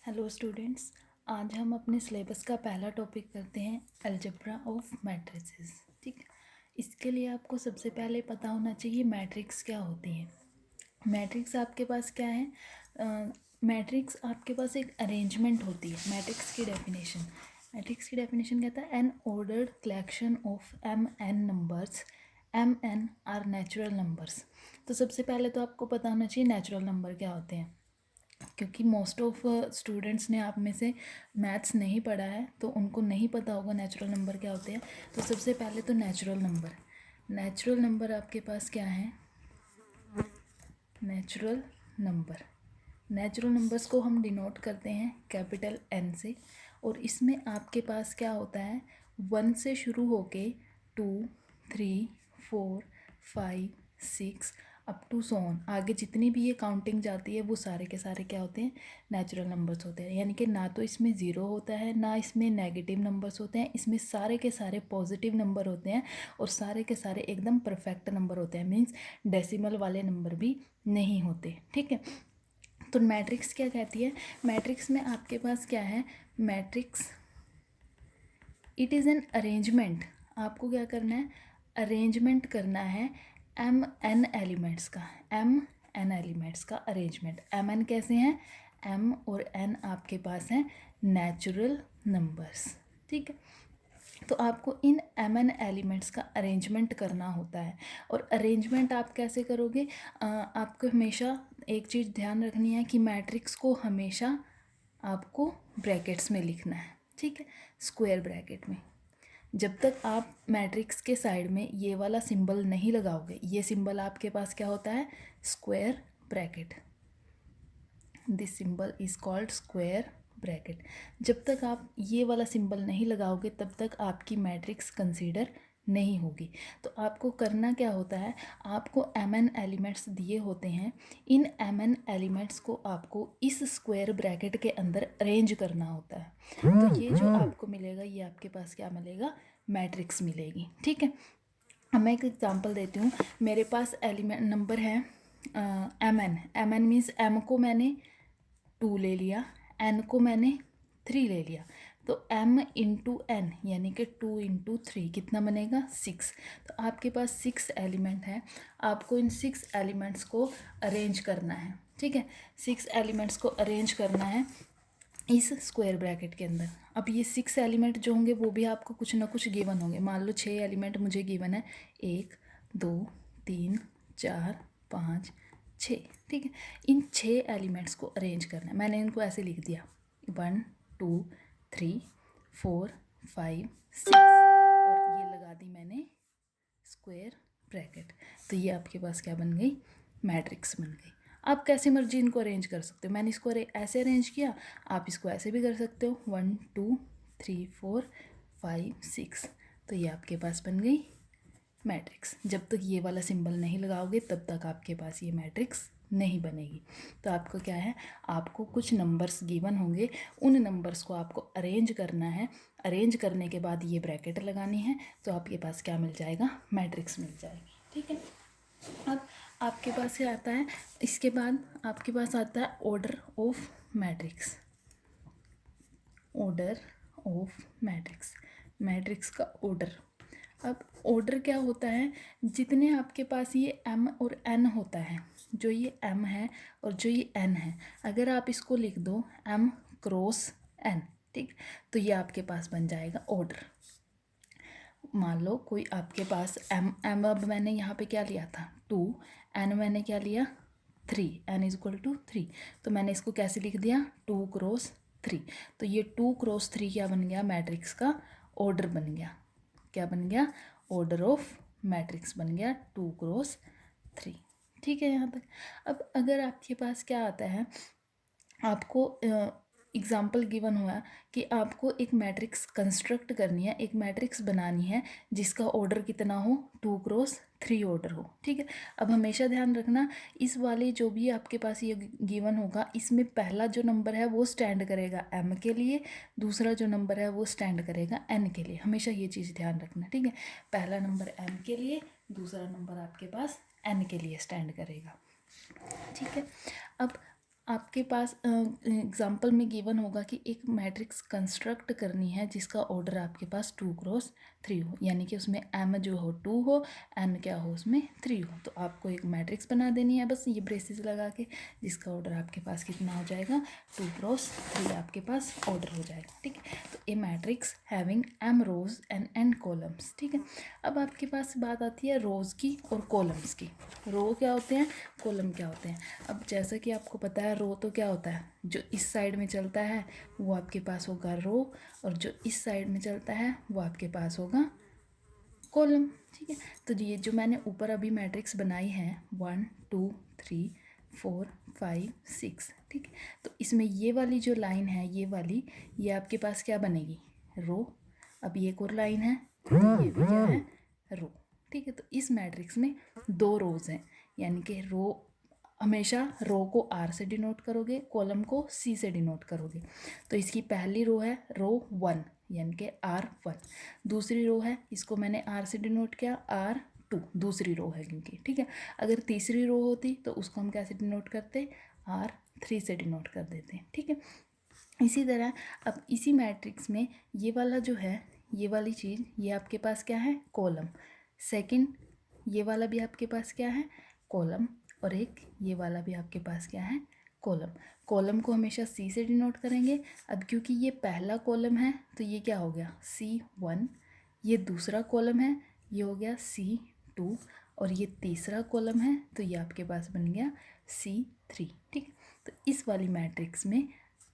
Hello students, आज हम अपने सिलेबस का पहला टॉपिक करते हैं अलजेब्रा ऑफ मैट्रिसेस। ठीक है, इसके लिए आपको सबसे पहले पता होना चाहिए मैट्रिक्स क्या होती है। मैट्रिक्स आपके पास क्या है? मैट्रिक्स आपके पास एक अरेंजमेंट होती है। मैट्रिक्स की डेफिनेशन कहता है an ordered collection of M N numbers. M N are natural numbers. तो सबसे पहले तो आपको पता होना चाहिए नेचुरल नंबर क्या होते हैं, क्योंकि मोस्ट ऑफ स्टूडेंट्स ने आप में से मैथ्स नहीं पढ़ा है तो उनको नहीं पता होगा नेचुरल नंबर क्या होते हैं। तो सबसे पहले तो नेचुरल नंबर आपके पास क्या है? नेचुरल नंबर्स को हम डिनोट करते हैं कैपिटल एन से, और इसमें आपके पास क्या होता है, 1 से शुरू होके 2, 3, 4, 5, 6 अप टू सो ऑन, आगे जितनी भी ये काउंटिंग जाती है वो सारे के सारे क्या होते हैं? नेचुरल नंबर्स होते हैं। यानी कि ना तो इसमें ज़ीरो होता है, ना इसमें नेगेटिव नंबर्स होते हैं, इसमें सारे के सारे पॉजिटिव नंबर होते हैं और सारे के सारे एकदम परफेक्ट नंबर होते हैं। मीन्स डेसिमल वाले नंबर भी नहीं होते। ठीक है, तो मैट्रिक्स क्या कहती है? मैट्रिक्स में आपके पास क्या है? Matrix it is an arrangement. आपको क्या करना है? अरेंजमेंट करना है एम एन एलिमेंट्स का अरेंजमेंट। एम एन कैसे हैं? एम और एन आपके पास हैं नेचुरल नंबर्स। ठीक है, तो आपको इन एम एन एलिमेंट्स का अरेंजमेंट करना होता है। और अरेंजमेंट आप कैसे करोगे? आपको हमेशा एक चीज़ ध्यान रखनी है कि मैट्रिक्स को हमेशा आपको ब्रैकेट्स में लिखना है। ठीक है, स्क्वायर ब्रैकेट में। जब तक आप मैट्रिक्स के साइड में ये वाला सिंबल नहीं लगाओगे, ये सिंबल आपके पास क्या होता है? Square bracket. This symbol is called square bracket. जब तक आप ये वाला सिंबल नहीं लगाओगे तब तक आपकी मैट्रिक्स कंसीडर नहीं होगी। तो आपको करना क्या होता है? आपको एम एन एलिमेंट्स दिए होते हैं, इन एम एन एलिमेंट्स को आपको इस स्क्वायर ब्रैकेट के अंदर अरेंज करना होता है। तो ये जो आपको मिलेगा, ये आपके पास क्या मिलेगा? मैट्रिक्स मिलेगी। ठीक है, अब मैं एक एग्जांपल देती हूँ। मेरे पास एलिमेंट नंबर है एम एन मीन्स एम को मैंने 2 ले लिया, एन को मैंने 3 ले लिया। तो m इंटू एन यानी कि 2 इंटू 3 कितना बनेगा? 6। तो आपके पास 6 एलिमेंट हैं। आपको इन 6 एलिमेंट्स को अरेंज करना है। ठीक है, 6 एलिमेंट्स को अरेंज करना है इस स्क्वायर ब्रैकेट के अंदर। अब ये 6 एलिमेंट जो होंगे वो भी आपको कुछ ना कुछ गिवन होंगे। मान लो 6 एलिमेंट मुझे गिवन है, 1, 2, 3, 4, 5, 6। ठीक है, इन 6 एलिमेंट्स को अरेंज करना है। मैंने इनको ऐसे लिख दिया 1, 2, 3, 4, 5, 6 और ये लगा दी मैंने स्क्वायर ब्रैकेट। तो ये आपके पास क्या बन गई? मैट्रिक्स बन गई। आप कैसे मर्जी इनको अरेंज कर सकते हो। मैंने इसको ऐसे अरेंज किया, आप इसको ऐसे भी कर सकते हो। 1, 2, 3, 4, 5, 6। तो ये आपके पास बन गई मैट्रिक्स। जब तक ये वाला सिंबल नहीं लगाओगे तब तक आपके पास ये मैट्रिक्स नहीं बनेगी। तो आपको क्या है? आपको कुछ नंबर्स गिवन होंगे, उन नंबर्स को आपको अरेंज करना है। अरेंज करने के बाद ये ब्रैकेट लगानी है, तो आपके पास क्या मिल जाएगा? मैट्रिक्स मिल जाएगी। ठीक है, अब आपके पास क्या आता है? इसके बाद आपके पास आता है order of matrix. Order of matrix, matrix का ऑर्डर। अब ऑर्डर क्या होता है? जितने आपके पास ये m और n होता है, जो ये m है और जो ये n है, अगर आप इसको लिख दो m क्रॉस n, ठीक, तो ये आपके पास बन जाएगा ऑर्डर। मान लो कोई आपके पास m अब मैंने यहाँ पे क्या लिया था? 2, n मैंने क्या लिया? 3, n इज इक्वल टू 3। तो मैंने इसको कैसे लिख दिया? 2 क्रॉस 3। तो ये 2 क्रॉस 3 क्या बन गया? मैट्रिक्स का ऑर्डर बन गया। क्या बन गया? ऑर्डर ऑफ मैट्रिक्स बन गया 2 क्रॉस 3। ठीक है यहाँ तक। अब अगर आपके पास क्या आता है, आपको एग्जाम्पल गिवन हुआ कि आपको एक मैट्रिक्स कंस्ट्रक्ट करनी है, एक मैट्रिक्स बनानी है जिसका ऑर्डर कितना हो? 2 क्रॉस 3 ऑर्डर हो। ठीक है, अब हमेशा ध्यान रखना, इस वाले जो भी आपके पास ये गिवन होगा, इसमें पहला जो नंबर है वो स्टैंड करेगा m के लिए, दूसरा जो नंबर है वो स्टैंड करेगा n के लिए। हमेशा ये चीज़ ध्यान रखना। ठीक है, पहला नंबर m के लिए, दूसरा नंबर आपके पास n के लिए स्टैंड करेगा। ठीक है, अब आपके पास एग्जांपल में गिवन होगा कि एक मैट्रिक्स कंस्ट्रक्ट करनी है जिसका ऑर्डर आपके पास 2x3 हो, यानी कि उसमें m जो हो 2 हो, n क्या हो उसमें 3 हो। तो आपको एक मैट्रिक्स बना देनी है बस ये ब्रेसेस लगा के, जिसका ऑर्डर आपके पास कितना हो जाएगा 2x3 आपके पास ऑर्डर हो जाएगा। ठीक है, तो a matrix having m rows and n columns. ठीक है, अब आपके पास बात आती है रोज़ की और कॉलम्स की। रो क्या होते हैं, कॉलम क्या होते हैं। अब जैसा कि आपको पता है रो तो क्या होता है, जो इस साइड में चलता है वो आपके पास होगा रो, और जो इस साइड में चलता है वो आपके पास होगा कॉलम। ठीक है, तो ये जो मैंने ऊपर अभी मैट्रिक्स बनाई है 1 2 3 4 5 6, ठीक है, तो इसमें ये वाली जो लाइन है ये वाली, ये आपके पास क्या बनेगी, रो। अब ये एक और लाइन है तो ये भी क्या है, रो। ठीक है, तो इस मैट्रिक्स में 2 रोज हैं, यानी कि रो हमेशा रो को आर से डिनोट करोगे, कॉलम को सी से डिनोट करोगे। तो इसकी पहली रो है रो 1 यानी कि R1, दूसरी रो है इसको मैंने R से डिनोट किया R2, दूसरी रो है क्योंकि। ठीक है, अगर तीसरी रो होती तो उसको हम कैसे डिनोट करते, R3 से डिनोट कर देते हैं। ठीक है, इसी तरह अब इसी मैट्रिक्स में ये वाला जो है, ये वाली चीज़, ये आपके पास क्या है, कॉलम। सेकंड ये वाला भी आपके पास क्या है, कॉलम, और एक ये वाला भी आपके पास क्या है, कॉलम। कॉलम को हमेशा सी से डिनोट करेंगे। अब क्योंकि ये पहला कॉलम है तो ये क्या हो गया C1, ये दूसरा कॉलम है ये हो गया C2, और ये तीसरा कॉलम है तो ये आपके पास बन गया C3। ठीक है, तो इस वाली मैट्रिक्स में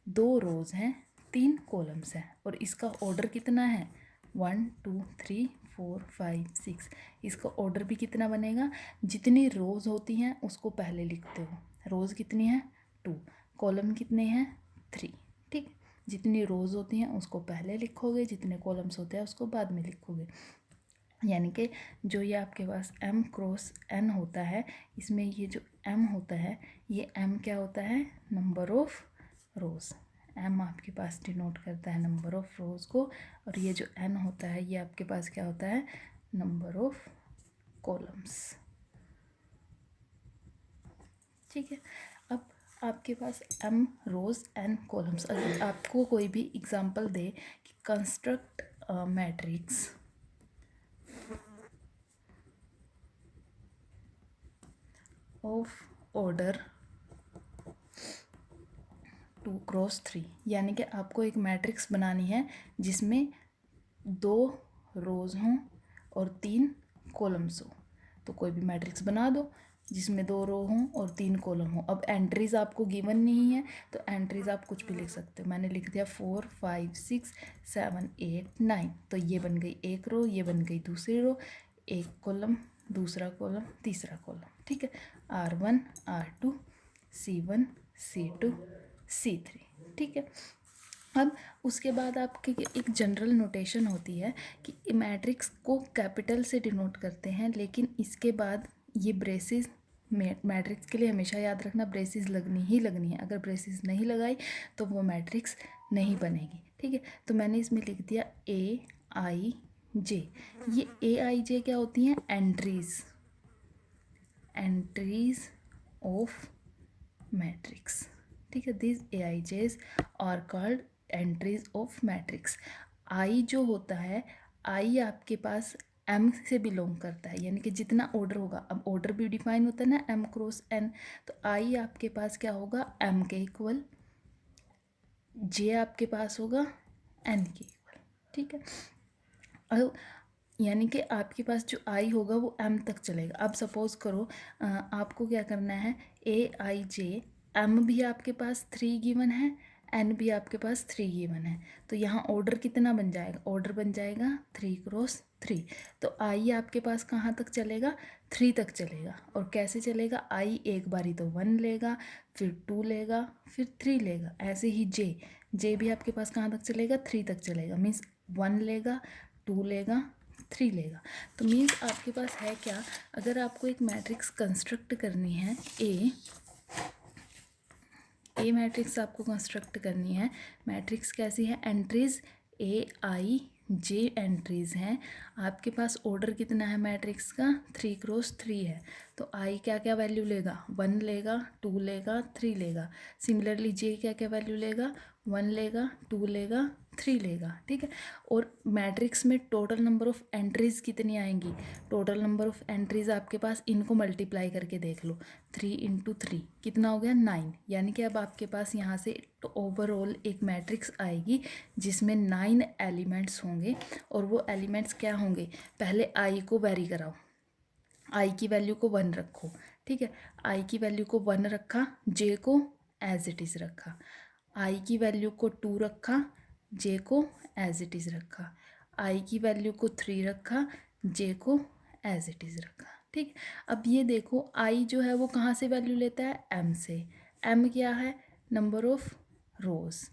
2 रोज हैं 3 कॉलम्स हैं, और इसका ऑर्डर कितना है 1 2 3 4 5 6। इसका ऑर्डर भी कितना बनेगा, जितनी रोज होती हैं उसको पहले लिखते हो। रोज कितनी है 2, कॉलम कितने हैं 3। ठीक, जितनी रोज होती हैं उसको पहले लिखोगे, जितने कॉलम्स होते हैं उसको बाद में लिखोगे। यानी कि जो ये आपके पास m क्रॉस n होता है, इसमें ये जो m होता है, ये m क्या होता है, नंबर ऑफ रोज़। m आपके पास डिनोट करता है नंबर ऑफ रोज़ को, और ये जो n होता है ये आपके पास क्या होता है, नंबर ऑफ कॉलम्स। ठीक है, अब आपके पास m रोज़ n कॉलम्स। अगर आपको कोई भी एग्जांपल दे कि construct matrix of order 2x3, यानी कि आपको एक मैट्रिक्स बनानी है जिसमें 2 रोज हों और 3 कॉलम्स हो। तो कोई भी मैट्रिक्स बना दो जिसमें 2 रो हों और 3 कॉलम हो। अब एंट्रीज आपको गिवन नहीं है तो एंट्रीज आप कुछ भी लिख सकते हो। मैंने लिख दिया 4 5 6 7 8 9, तो ये बन गई एक रो, ये बन गई दूसरी रो, एक कॉलम, दूसरा कॉलम, तीसरा कॉलम। ठीक है, R1 R2 C1 C2 C3। ठीक है, अब उसके बाद आपके एक जनरल नोटेशन होती है कि मैट्रिक्स को कैपिटल से डिनोट करते हैं, लेकिन इसके बाद ये ब्रेसेस मैट्रिक्स के लिए हमेशा याद रखना ब्रेसेस लगनी ही लगनी है। अगर ब्रेसेस नहीं लगाई तो वो मैट्रिक्स नहीं बनेगी। ठीक है, तो मैंने इसमें लिख दिया AIJ। ये AIJ क्या होती हैं, एंट्रीज ऑफ मैट्रिक्स। ठीक है, this AIJs are called entries of matrix. I जो होता है, आई आपके पास M से बिलोंग करता है, यानी कि जितना ऑर्डर होगा, अब ऑर्डर भी डिफाइन होता है ना M क्रॉस N, तो आई आपके पास क्या होगा M के इक्वल, J आपके पास होगा N के इक्वल। ठीक है, अब यानी कि आपके पास जो आई होगा वो M तक चलेगा। अब सपोज करो आपको क्या करना है, AIJ, M भी आपके पास 3 गिवन है, N भी आपके पास 3 गिवन है, तो यहाँ ऑर्डर कितना बन जाएगा, ऑर्डर बन जाएगा 3x3। तो आई आपके पास कहाँ तक चलेगा, 3 तक चलेगा। और कैसे चलेगा, आई एक बारी तो 1 लेगा, फिर 2 लेगा, फिर 3 लेगा। ऐसे ही जे भी आपके पास कहाँ तक चलेगा, 3 तक चलेगा। मीन्स 1 लेगा, 2 लेगा, 3 लेगा। तो मीन्स आपके पास है क्या, अगर आपको एक मैट्रिक्स कंस्ट्रक्ट करनी है, ए मैट्रिक्स आपको कंस्ट्रक्ट करनी है। मैट्रिक्स कैसी है, एंट्रीज AIJ जे एंट्रीज हैं, आपके पास ऑर्डर कितना है मैट्रिक्स का, 3x3 है। तो आई क्या क्या वैल्यू लेगा, 1 लेगा, 2 लेगा, 3 लेगा। सिमिलरली जे क्या क्या वैल्यू लेगा, 1 लेगा, 2 लेगा, 3 लेगा, ठीक है। और मैट्रिक्स में टोटल नंबर ऑफ एंट्रीज कितनी आएंगी, टोटल नंबर ऑफ एंट्रीज आपके पास, इनको मल्टीप्लाई करके देख लो, 3 × 3 कितना हो गया, 9। यानी कि अब आपके पास यहाँ से ओवरऑल एक मैट्रिक्स आएगी जिसमें 9 एलिमेंट्स होंगे। और वो एलिमेंट्स क्या होंगे, पहले आई को वेरी कराओ, आई की वैल्यू को 1 रखो, ठीक है। आई की वैल्यू को 1 रखा, जे को एज इट इज़ रखा। आई की वैल्यू को 2 रखा, जे को एज इट इज़ रखा। आई की वैल्यू को 3 रखा, जे को एज इट इज़ रखा, ठीक। अब ये देखो आई जो है वो कहाँ से वैल्यू लेता है, एम से। एम क्या है, नंबर ऑफ रोज़,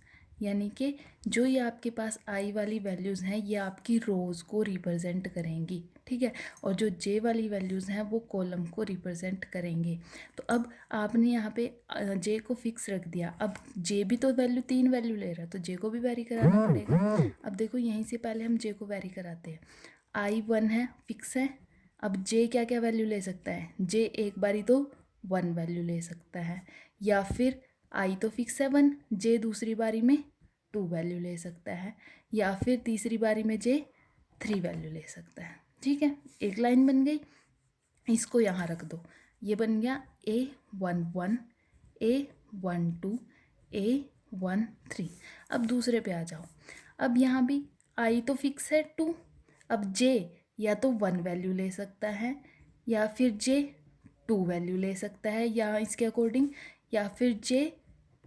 यानी कि जो ये आपके पास आई वाली वैल्यूज़ हैं ये आपकी रोज़ को रिप्रेजेंट करेंगी, ठीक है। और जो जे वाली वैल्यूज़ हैं वो कॉलम को रिप्रेजेंट करेंगे। तो अब आपने यहाँ पे जे को फिक्स रख दिया। अब जे भी तो वैल्यू 3 वैल्यू ले रहा है तो जे को भी वेरी कराना पड़ेगा। अब देखो यहीं से पहले हम जे को वेरी कराते हैं। आई 1 है, फिक्स है। अब जे क्या क्या वैल्यू ले सकता है, जे एक बारी तो 1 वैल्यू ले सकता है, या फिर आई तो फिक्स है 1, जे दूसरी बारी में 2 वैल्यू ले सकता है, या फिर तीसरी बारी में जे 3 वैल्यू ले सकता है, ठीक है। एक लाइन बन गई, इसको यहाँ रख दो, ये बन गया A11, A12, A13। अब दूसरे पे आ जाओ। अब यहाँ भी आई तो फिक्स है 2, अब जे या तो 1 वैल्यू ले सकता है, या फिर जे 2 वैल्यू ले सकता है या इसके अकॉर्डिंग, या फिर जे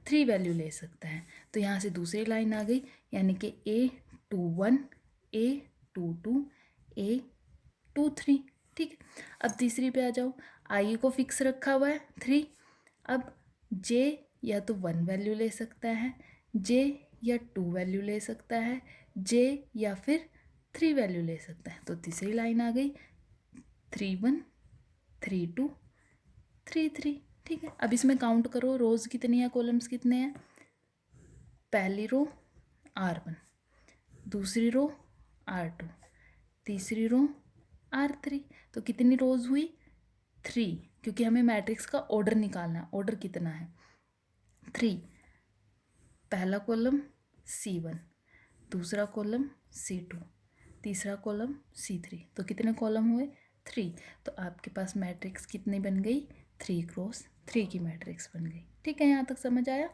3 वैल्यू ले सकता है। तो यहाँ से दूसरी लाइन आ गई, यानी कि A21, A22, A23, ठीक है। अब तीसरी पे आ जाओ, आई को फिक्स रखा हुआ है 3, अब जे या तो 1 वैल्यू ले सकता है, जे या 2 वैल्यू ले सकता है, जे या फिर 3 वैल्यू ले सकता है। तो तीसरी लाइन आ गई 31, 32, 33, ठीक है। अब इसमें काउंट करो, रोज़ कितनी है, कॉलम्स कितने हैं। पहली रो R1, दूसरी रो R2, तीसरी रो R3। तो कितनी रोज़ हुई, 3, क्योंकि हमें मैट्रिक्स का ऑर्डर निकालना है। ऑर्डर कितना है, 3। पहला कॉलम C1, दूसरा कॉलम C2, तीसरा कॉलम C3। तो कितने कॉलम हुए, 3। तो आपके पास मैट्रिक्स कितनी बन गई, 3x3 की मैट्रिक्स बन गई, ठीक है। यहाँ तक समझ आया।